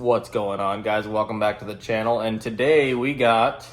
What's going on, guys? Welcome back to the channel, and today we got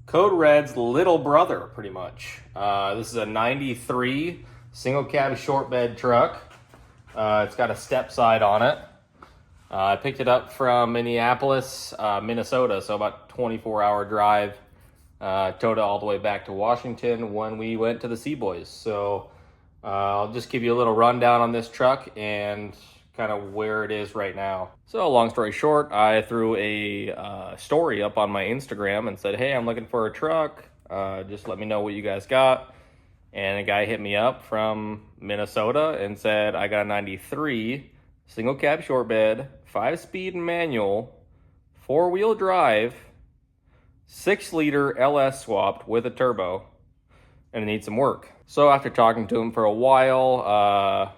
Code Red's little brother, pretty much. This is a 93 single cab short bed truck. It's got a step side on it. I picked it up from Minneapolis, Minnesota, so about 24-hour drive. Towed it all the way back to Washington when we went to the Seaboys. So I'll just give you a little rundown on this truck and kind of where it is right now. So long story short, I threw a story up on my Instagram and said, hey, I'm looking for a truck. Just let me know what you guys got. And a guy hit me up from Minnesota and said, I got a 93 single cab short bed, 5-speed manual, 4-wheel drive, 6-liter LS swapped with a turbo, and it needs some work. So after talking to him for a while,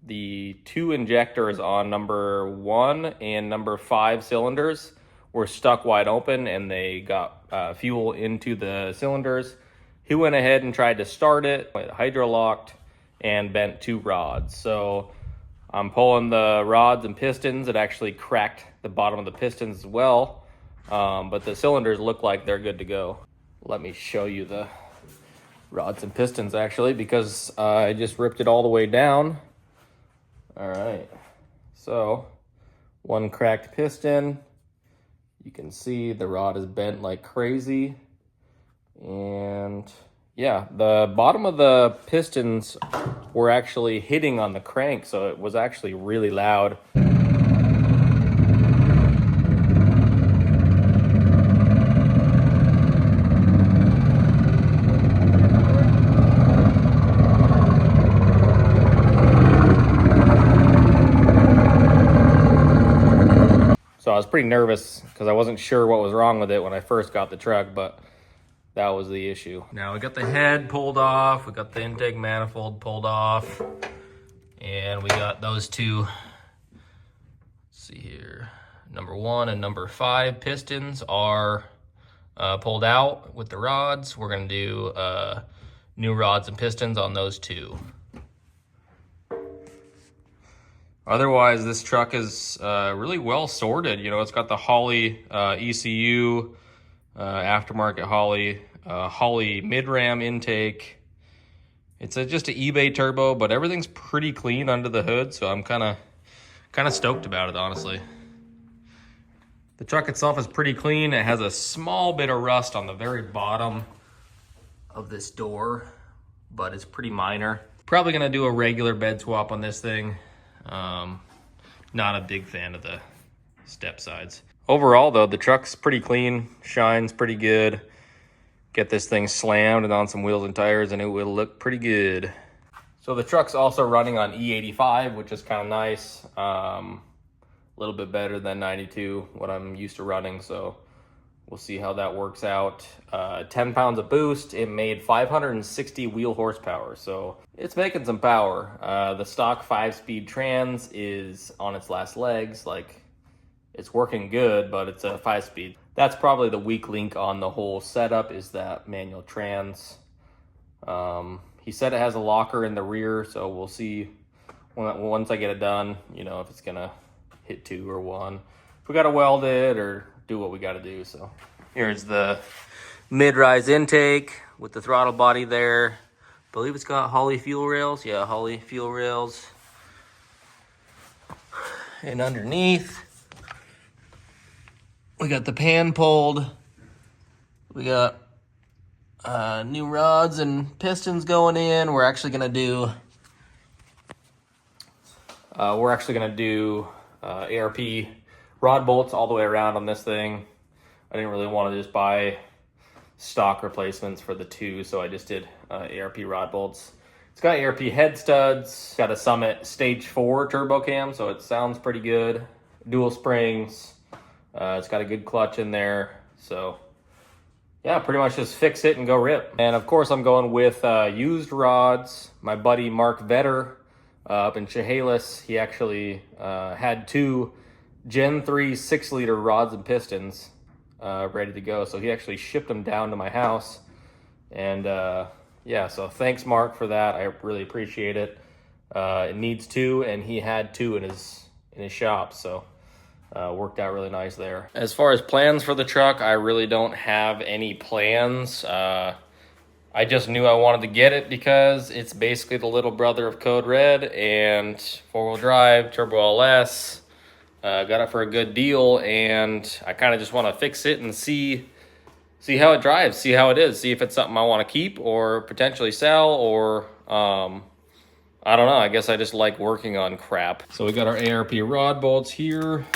the 2 injectors on number 1 and number 5 cylinders were stuck wide open, and they got fuel into the cylinders. He went ahead and tried to start it, hydro-locked, and bent 2 rods. So I'm pulling the rods and pistons. It actually cracked the bottom of the pistons as well, but the cylinders look like they're good to go. Let me show you the rods and pistons, actually, because I just ripped it all the way down. All right, so 1 cracked piston. You can see the rod is bent like crazy. And yeah, the bottom of the pistons were actually hitting on the crank, so it was actually really loud. So I was pretty nervous because I wasn't sure what was wrong with it when I first got the truck, but that was the issue. Now we got the head pulled off, we got the intake manifold pulled off, and we got those 2, let's see here, number 1 and number 5 pistons are pulled out with the rods. We're gonna do new rods and pistons on those 2. Otherwise, this truck is really well sorted. You know, it's got the Holley ECU, aftermarket Holley, Holley mid-ram intake. It's just an eBay turbo, but everything's pretty clean under the hood, so I'm kind of stoked about it, honestly. The truck itself is pretty clean. It has a small bit of rust on the very bottom of this door, but it's pretty minor. Probably gonna do a regular bed swap on this thing. Not a big fan of the step sides. Overall, though, the truck's pretty clean, shines pretty good. Get this thing slammed and on some wheels and tires, and it will look pretty good. So the truck's also running on E85, which is kind of nice. A little bit better than 92, what I'm used to running, so we'll see how that works out. 10 pounds of boost. It made 560 wheel horsepower, so it's making some power. The stock 5-speed trans is on its last legs. Like, it's working good, but it's a 5-speed. That's probably the weak link on the whole setup, is that manual trans. He said it has a locker in the rear, so we'll see once I get it done, you know, if it's gonna hit 2 or 1. If we gotta weld it or do what we gotta do. So here's the mid-rise intake with the throttle body there. I believe it's got Holley fuel rails. Yeah, Holley fuel rails. And underneath, we got the pan pulled. We got new rods and pistons going in. We're actually gonna do ARP rod bolts all the way around on this thing. I didn't really want to just buy stock replacements for the 2, so I just did ARP rod bolts. It's got ARP head studs, got a Summit Stage 4 turbo cam, so it sounds pretty good. Dual springs, it's got a good clutch in there, so yeah, pretty much just fix it and go rip. And of course I'm going with used rods. My buddy Mark Vetter up in Chehalis, he actually had 2 Gen 3 6-liter rods and pistons ready to go. So he actually shipped them down to my house. And yeah, so thanks Mark for that. I really appreciate it. It needs 2, and he had 2 in his shop. So Worked out really nice there. As far as plans for the truck, I really don't have any plans. I just knew I wanted to get it because it's basically the little brother of Code Red, and four-wheel drive, turbo LS. Got it for a good deal, and I kind of just want to fix it and see how it drives, see how it is, see if it's something I want to keep or potentially sell, or I don't know. I guess I just like working on crap. So we got our ARP rod bolts here.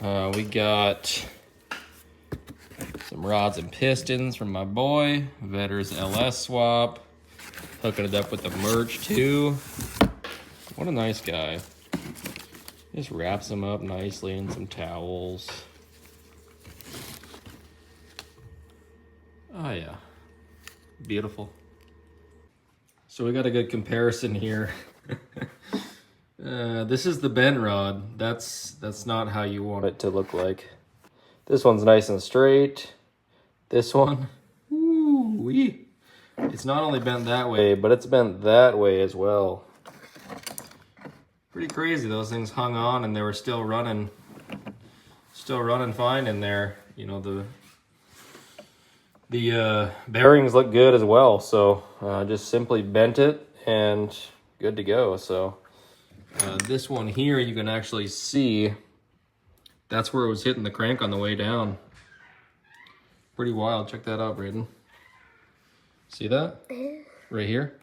We got some rods and pistons from my boy, Vetter's LS swap. Hooking it up with the merch too. What a nice guy. Just wraps them up nicely in some towels. Oh yeah, beautiful. So we got a good comparison here. This is the bent rod. That's not how you want it to look like. This one's nice and straight. This one, ooh-wee. It's not only bent that way, but it's bent that way as well. Pretty crazy. Those things hung on and they were still running fine in there. You know, the bearings look good as well. So just simply bent it and good to go. So this one here, you can actually see that's where it was hitting the crank on the way down. Pretty wild. Check that out, Braden. See that? Right here?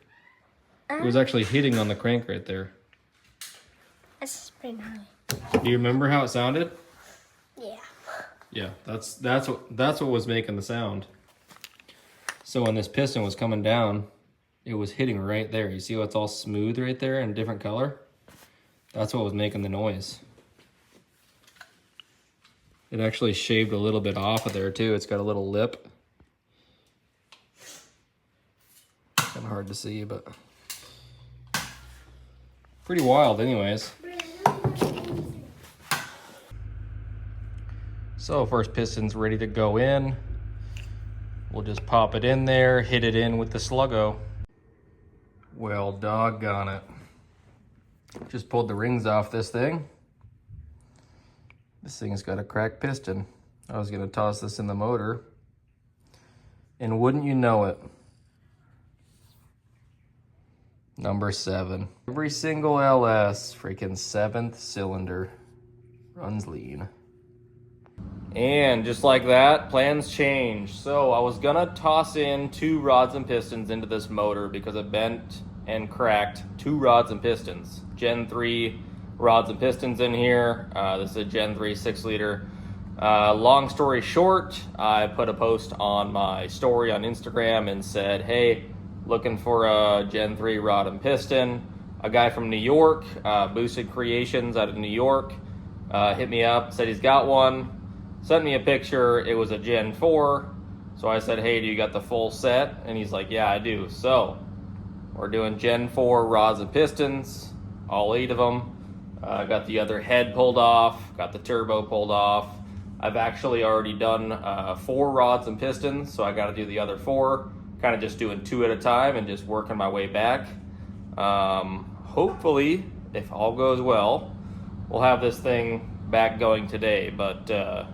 It was actually hitting on the crank right there. That's pretty gnarly. Do you remember how it sounded? Yeah. Yeah, that's what was making the sound. So when this piston was coming down, it was hitting right there. You see how it's all smooth right there in a different color? That's what was making the noise. It actually shaved a little bit off of there too. It's got a little lip. Kind of hard to see, but pretty wild anyways. So first piston's ready to go in. We'll just pop it in there, hit it in with the sluggo. Well, doggone it. Just pulled the rings off this thing. This thing's got a cracked piston. I was gonna toss this in the motor, and wouldn't you know it, number 7. Every single LS, freaking 7th cylinder, runs lean. And just like that, plans changed. So I was gonna toss in 2 rods and pistons into this motor because it bent and cracked 2 rods and pistons. Gen 3 rods and pistons in here. This is a Gen 3 6-liter. Long story short, I put a post on my story on Instagram and said, hey, looking for a Gen 3 rod and piston. A guy from New York, Boosted Creations out of New York, hit me up, said he's got one. Sent me a picture. It was a Gen 4. So I said, hey, do you got the full set? And he's like, yeah, I do. So we're doing Gen 4 rods and pistons, all 8 of them. Got the other head pulled off, got the turbo pulled off. I've actually already done 4 rods and pistons, so I got to do the other 4. Kind of just doing 2 at a time and just working my way back. Hopefully, if all goes well, we'll have this thing back going today, but a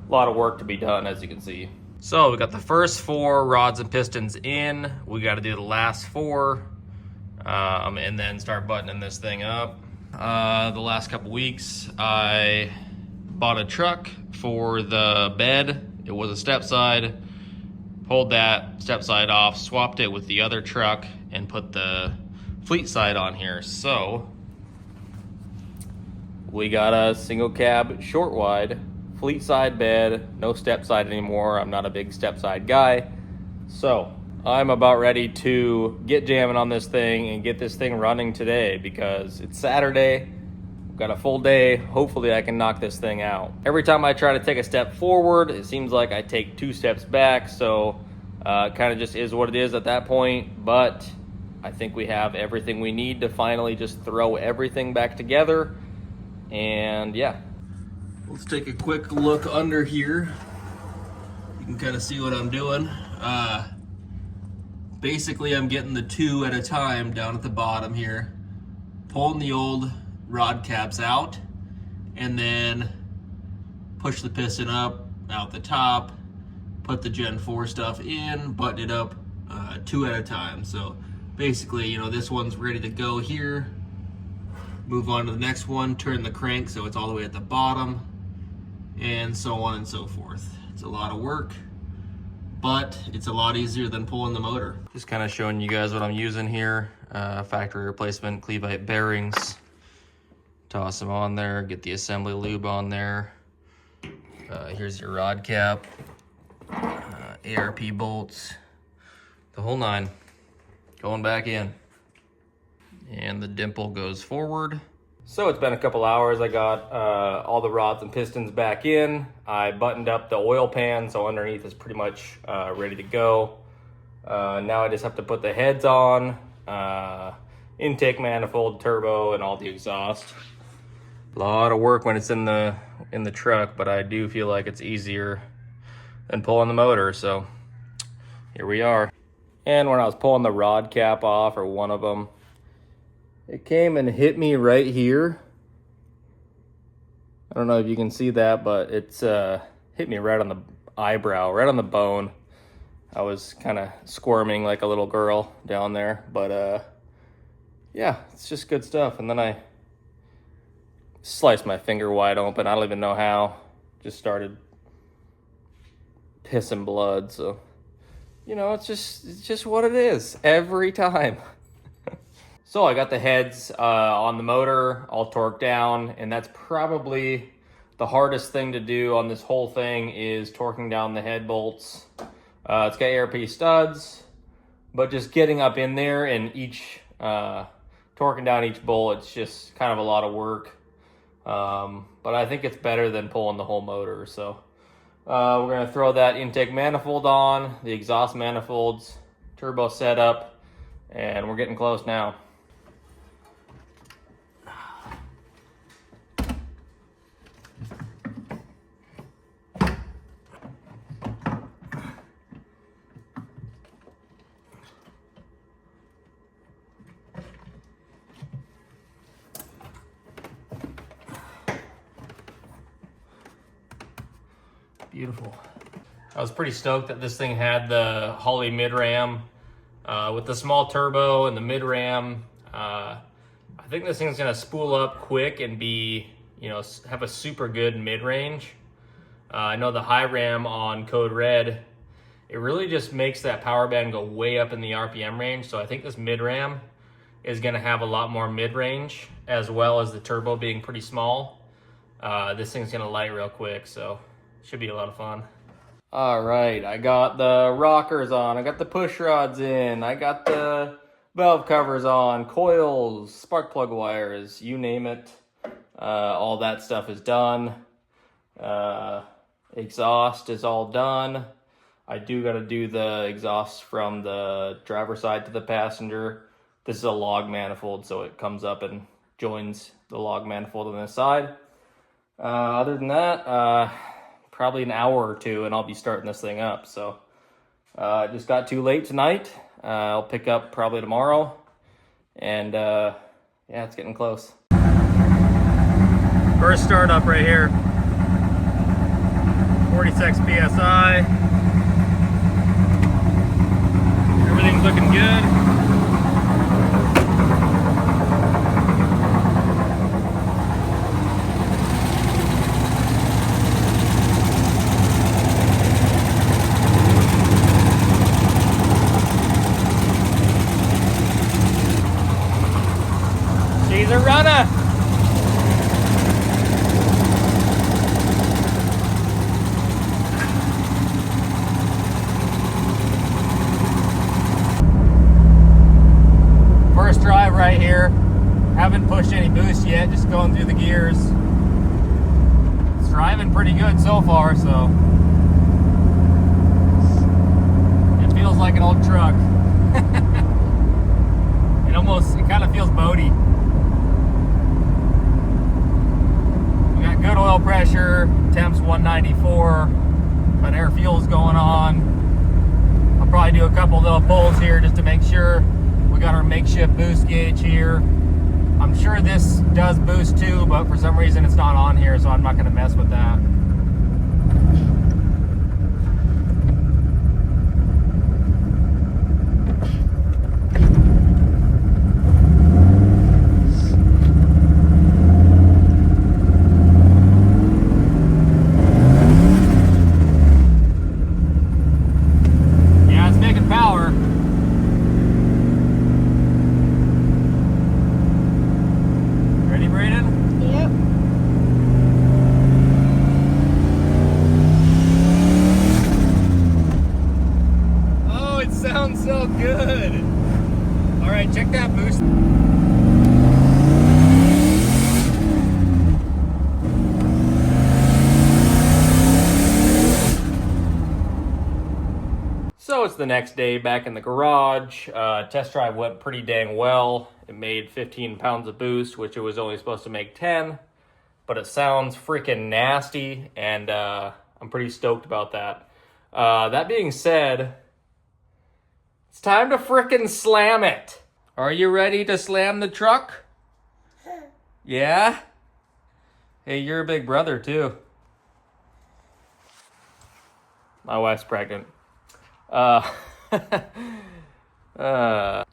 lot of work to be done, as you can see. So we got the first 4 rods and pistons in. We got to do the last 4 and then start buttoning this thing up. The last couple weeks, I bought a truck for the bed. It was a step side. Pulled that step side off, swapped it with the other truck, and put the fleet side on here. So we got a single cab short wide fleet side bed, no step side anymore. I'm not a big step side guy. So I'm about ready to get jamming on this thing and get this thing running today because it's Saturday. We've got a full day. Hopefully I can knock this thing out. Every time I try to take a step forward, it seems like I take 2 steps back. So it kind of just is what it is at that point. But I think we have everything we need to finally just throw everything back together. And yeah. Let's take a quick look under here. You can kind of see what I'm doing. Basically, I'm getting the 2 at a time down at the bottom here, pulling the old rod caps out, and then push the piston up out the top, put the Gen 4 stuff in, button it up 2 at a time. So basically, you know, this one's ready to go here. Move on to the next one, turn the crank so it's all the way at the bottom, and so on and so forth. It's a lot of work, but it's a lot easier than pulling the motor. Just kind of showing you guys what I'm using here. Factory replacement Cleveite bearings. Toss them on there, get the assembly lube on there. Here's your rod cap, ARP bolts, the whole 9 going back in. And the dimple goes forward. So it's been a couple hours. I got all the rods and pistons back in. I buttoned up the oil pan, so underneath is pretty much ready to go. Now I just have to put the heads on, intake manifold, turbo, and all the exhaust. A lot of work when it's in the truck, but I do feel like it's easier than pulling the motor, so here we are. And when I was pulling the rod cap off, or one of them, it came and hit me right here. I don't know if you can see that, but it's hit me right on the eyebrow, right on the bone. I was kind of squirming like a little girl down there, but yeah, it's just good stuff. And then I sliced my finger wide open. I don't even know how. Just started pissing blood. So, you know, it's just what it is every time. So I got the heads on the motor all torqued down, and that's probably the hardest thing to do on this whole thing is torquing down the head bolts. It's got ARP studs, but just getting up in there and torquing down each bolt, it's just kind of a lot of work. But I think it's better than pulling the whole motor. So we're gonna throw that intake manifold on, the exhaust manifolds, turbo setup, and we're getting close now. Beautiful. I was pretty stoked that this thing had the Holley mid-ram with the small turbo and the mid-ram. I think this thing's gonna spool up quick and be, you know, have a super good mid-range. I know the high ram on Code Red, it really just makes that power band go way up in the RPM range. So I think this mid-ram is gonna have a lot more mid-range, as well as the turbo being pretty small. This thing's gonna light real quick, so should be a lot of fun. All right, I got the rockers on, I got the push rods in, I got the valve covers on, coils, spark plug wires, you name it. All that stuff is done. Exhaust is all done. I do got to do the exhaust from the driver's side to the passenger. This is a log manifold, so it comes up and joins the log manifold on the side. Other than that, probably an hour or two and I'll be starting this thing up. So it just got too late tonight. I'll pick up probably tomorrow, and yeah, it's getting close. First startup right here, 46 PSI. Everything's looking good. She's a runner. First drive right here. Haven't pushed any boost yet, just going through the gears. It's driving pretty good so far, so it feels like an old truck. It kind of feels boaty. We got good oil pressure, temps 194, but air fuel's going on. I'll probably do a couple little pulls here just to make sure. We got our makeshift boost gauge here. I'm sure this does boost too, but for some reason it's not on here, so I'm not going to mess with that. Yeah, it's making power. Ready, Brayden? Yep. Oh, it sounds so good. All right, check that boost. So it's the next day back in the garage. Test drive went pretty dang well. It made 15 pounds of boost, which it was only supposed to make 10. But it sounds freaking nasty, and I'm pretty stoked about that. That being said, it's time to frickin' slam it. Are you ready to slam the truck? Yeah? Hey, you're a big brother too. My wife's pregnant.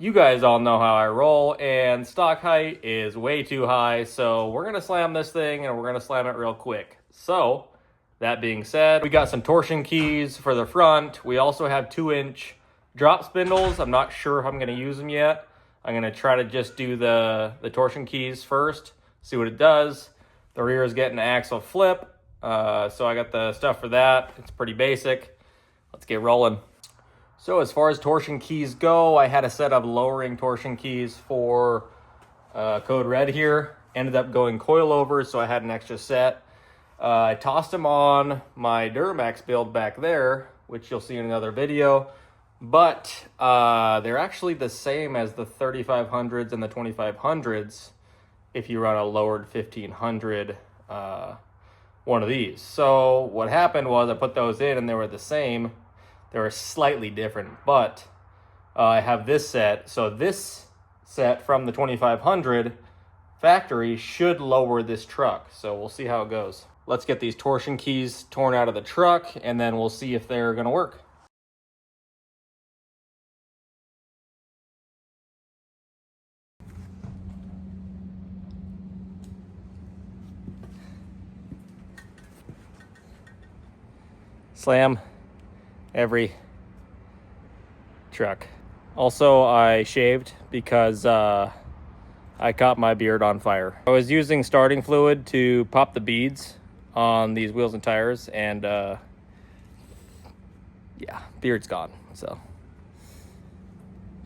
You guys all know how I roll, and stock height is way too high, so we're gonna slam this thing, and we're gonna slam it real quick. So, that being said, we got some torsion keys for the front. We also have 2-inch drop spindles. I'm not sure if I'm gonna use them yet. I'm gonna try to just do the torsion keys first, see what it does. The rear is getting an axle flip, so I got the stuff for that. It's pretty basic. Let's get rolling. So as far as torsion keys go, I had a set of lowering torsion keys for Code Red here. Ended up going coilover, so I had an extra set. I tossed them on my Duramax build back there, which you'll see in another video. But they're actually the same as the 3500s and the 2500s if you run a lowered 1500 one of these. So what happened was I put those in and they were the same. They were slightly different, but I have this set. So this set from the 2500 factory should lower this truck. So we'll see how it goes. Let's get these torsion keys torn out of the truck, and then we'll see if they're gonna work. Slam every truck. Also, I shaved because I caught my beard on fire. I was using starting fluid to pop the beads on these wheels and tires, and yeah, beard's gone. So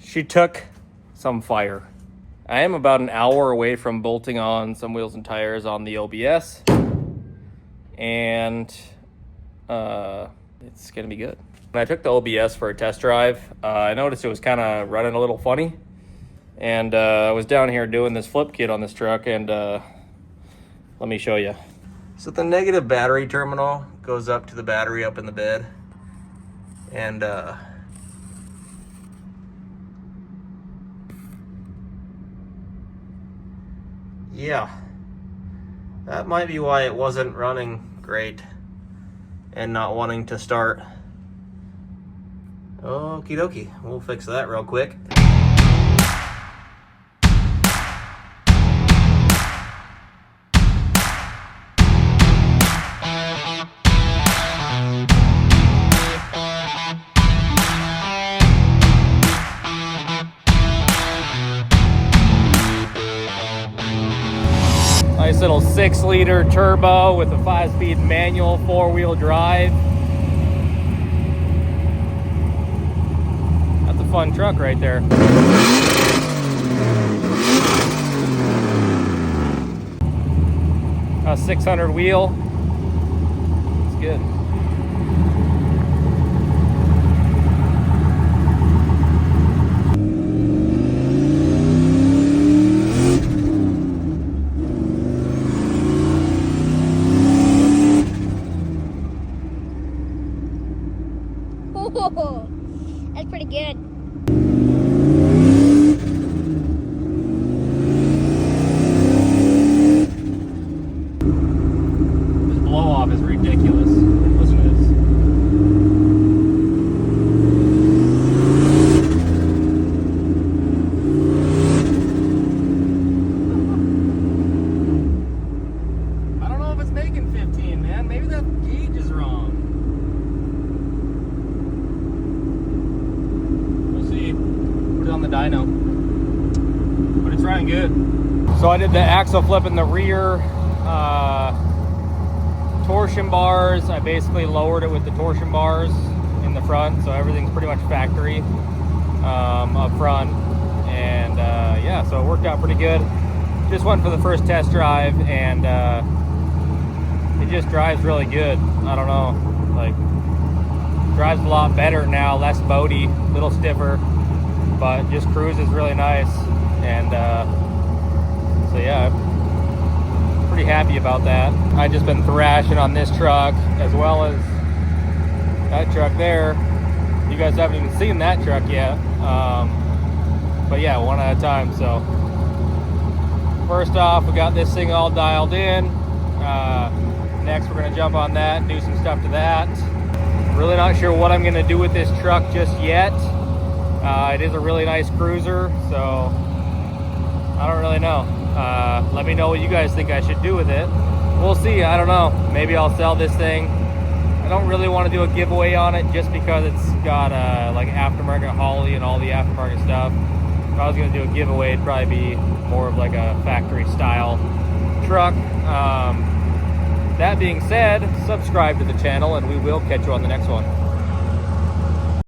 she took some fire. I am about an hour away from bolting on some wheels and tires on the OBS, and it's gonna be good. When I took the OBS for a test drive, I noticed it was kind of running a little funny, and I was down here doing this flip kit on this truck, and let me show you. So the negative battery terminal goes up to the battery up in the bed, and yeah, that might be why it wasn't running great and not wanting to start. Okie dokie, we'll fix that real quick. Nice little 6-liter turbo with a 5-speed manual 4-wheel drive. That's a fun truck right there. A 600 wheel. It's good. Whoa, that's pretty good. blow off is ridiculous. Listen to this. I don't know if it's making 15, man. Maybe that gauge is wrong. We'll see. Put it on the dyno. But it's running good. So I did the axle flip in the rear. Torsion bars, I basically lowered it with the torsion bars in the front, so everything's pretty much factory up front. And yeah, so it worked out pretty good. Just went for the first test drive, and it just drives really good. I don't know, like, drives a lot better now, less boaty, a little stiffer, but just cruises really nice. And so yeah, pretty happy about that. I just been thrashing on this truck as well as that truck there. You guys haven't even seen that truck yet, but yeah, one at a time. So first off, we got this thing all dialed in. Next we're gonna jump on that and do some stuff to that. Really not sure what I'm gonna do with this truck just yet. It is a really nice cruiser, so I don't really know. Let me know what you guys think I should do with it. We'll see. I don't know. Maybe I'll sell this thing. I don't really want to do a giveaway on it just because it's got like aftermarket Holley and all the aftermarket stuff. If I was going to do a giveaway, it'd probably be more of like a factory style truck. That being said, subscribe to the channel and we will catch you on the next one.